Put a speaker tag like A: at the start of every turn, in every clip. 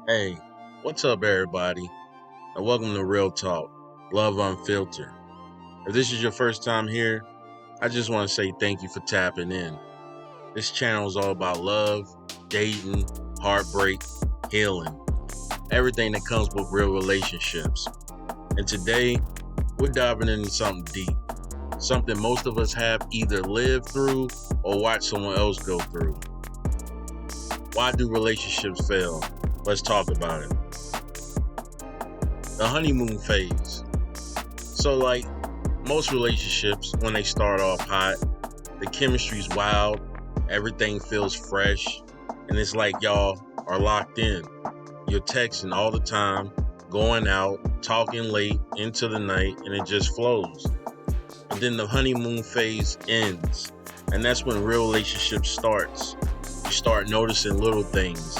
A: Hey, what's up, everybody? And welcome to Real Talk, Love Unfiltered. If this is your first time here, I just want to say thank you for tapping in. This channel is all about love, dating, heartbreak, healing, everything that comes with real relationships. And today, we're diving into something deep, something most of us have either lived through or watched someone else go through. Why do relationships fail? Let's talk about it. The honeymoon phase. So, like most relationships, when they start off hot, the chemistry's wild, everything feels fresh, and it's like y'all are locked in. You're texting all the time, going out, talking late into the night, and it just flows. And then the honeymoon phase ends, and that's when real relationship starts. You start noticing little things.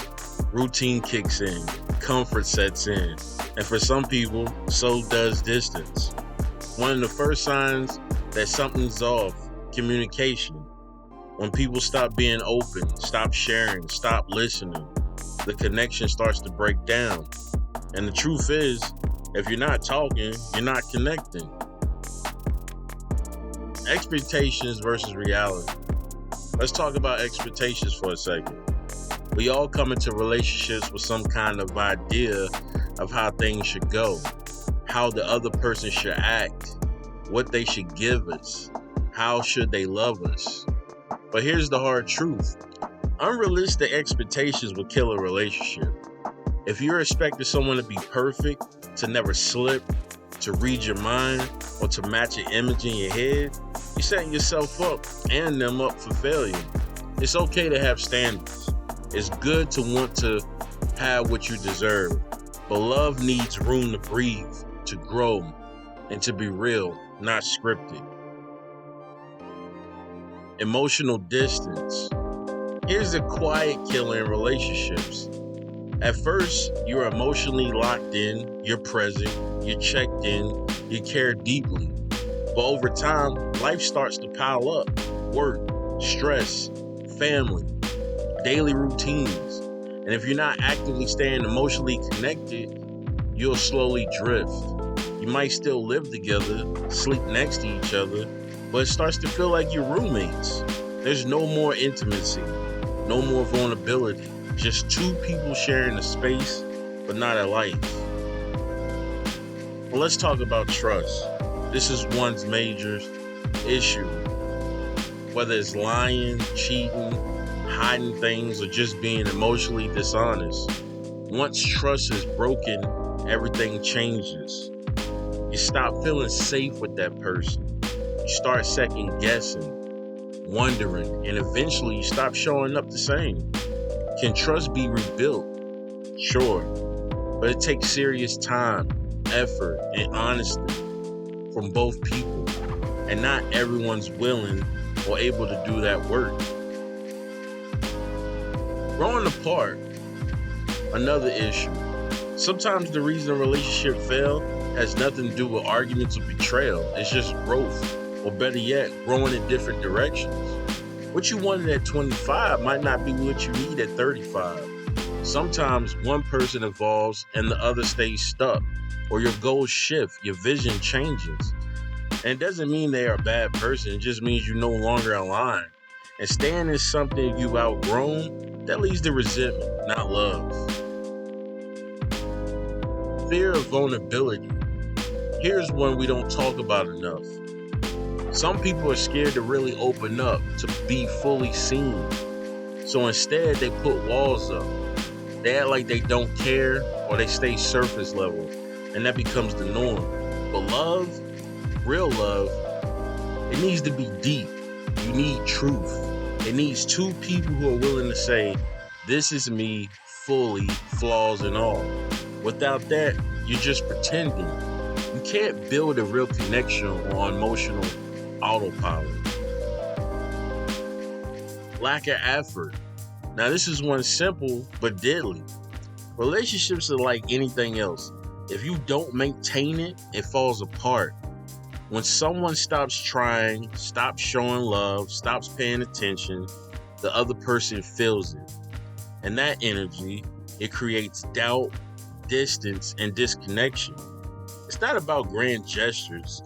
A: Routine kicks in, comfort sets in, and for some people, so does distance. One of the first signs that something's off, communication. When people stop being open, stop sharing, stop listening, the connection starts to break down. And the truth is, if you're not talking, you're not connecting. Expectations versus reality. Let's talk about expectations for a second. We all come into relationships with some kind of idea of how things should go, how the other person should act, what they should give us, how should they love us. But here's the hard truth. Unrealistic expectations will kill a relationship. If you're expecting someone to be perfect, to never slip, to read your mind, or to match an image in your head, you're setting yourself up and them up for failure. It's okay to have standards. It's good to want to have what you deserve. But love needs room to breathe, to grow, and to be real, not scripted. Emotional distance. Here's the quiet killer in relationships. At first, you're emotionally locked in, you're present, you're checked in, you care deeply. But over time, life starts to pile up. Work, stress, family, daily routines. And if you're not actively staying emotionally connected, you'll slowly drift. You might still live together, sleep next to each other, but it starts to feel like you're roommates. There's no more intimacy, no more vulnerability, just two people sharing a space, but not a life. Well, let's talk about trust. This is one's major issue. Whether it's lying, cheating, hiding things, or just being emotionally dishonest. Once trust is broken, everything changes. You stop feeling safe with that person. You start second guessing, wondering, and eventually you stop showing up the same. Can trust be rebuilt? Sure, but it takes serious time, effort, and honesty from both people, and not everyone's willing or able to do that work. Growing apart, another issue. Sometimes the reason a relationship fails has nothing to do with arguments or betrayal. It's just growth, or better yet, growing in different directions. What you wanted at 25 might not be what you need at 35. Sometimes one person evolves and the other stays stuck, or your goals shift, your vision changes. And it doesn't mean they are a bad person, it just means you no longer align. And staying in something you've outgrown, that leads to resentment, not love. Fear of vulnerability. Here's one we don't talk about enough. Some people are scared to really open up, to be fully seen. So instead, they put walls up. They act like they don't care, or they stay surface level, and that becomes the norm. But love, real love, it needs to be deep. You need truth. It needs two people who are willing to say, this is me, fully, flaws and all. Without that, you're just pretending. You can't build a real connection on emotional autopilot. Lack of effort. Now, this is one simple but deadly. Relationships are like anything else. If you don't maintain it, it falls apart. When someone stops trying, stops showing love, stops paying attention, the other person feels it. And that energy, It creates doubt, distance, and disconnection. It's not about grand gestures,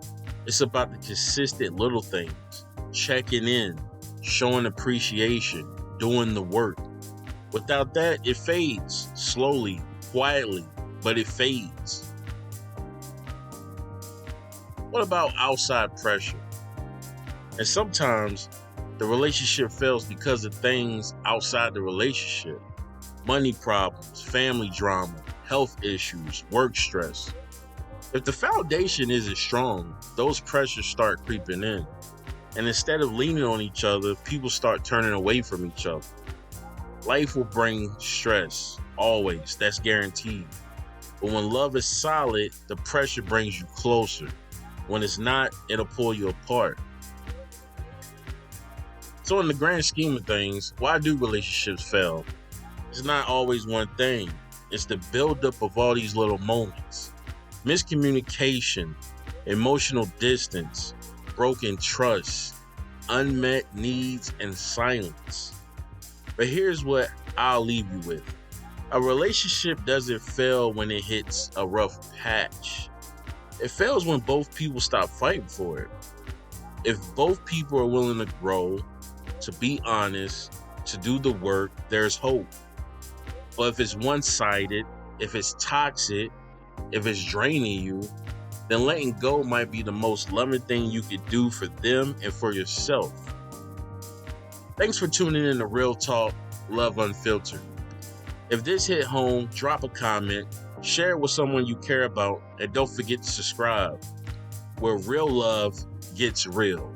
A: it's about the consistent little things, checking in, showing appreciation, doing the work. Without that, it fades slowly, quietly, but it fades. What about outside pressure? And sometimes the relationship fails because of things outside the relationship: money problems, family drama, health issues, work stress. If the foundation isn't strong, those pressures start creeping in. And instead of leaning on each other, people start turning away from each other. Life will bring stress, always, that's guaranteed. But when love is solid, the pressure brings you closer. When it's not, it'll pull you apart. So in the grand scheme of things, why do relationships fail? It's not always one thing. It's the buildup of all these little moments. Miscommunication, emotional distance, broken trust, unmet needs, and silence. But here's what I'll leave you with. A relationship doesn't fail when it hits a rough patch. It fails when both people stop fighting for it. If both people are willing to grow, to be honest, to do the work, there's hope. But if it's one-sided, if it's toxic, if it's draining you, then letting go might be the most loving thing you could do for them and for yourself. Thanks for tuning in to Real Talk, Love Unfiltered. If this hit home, drop a comment, share it with someone you care about, and don't forget to subscribe, where real love gets real.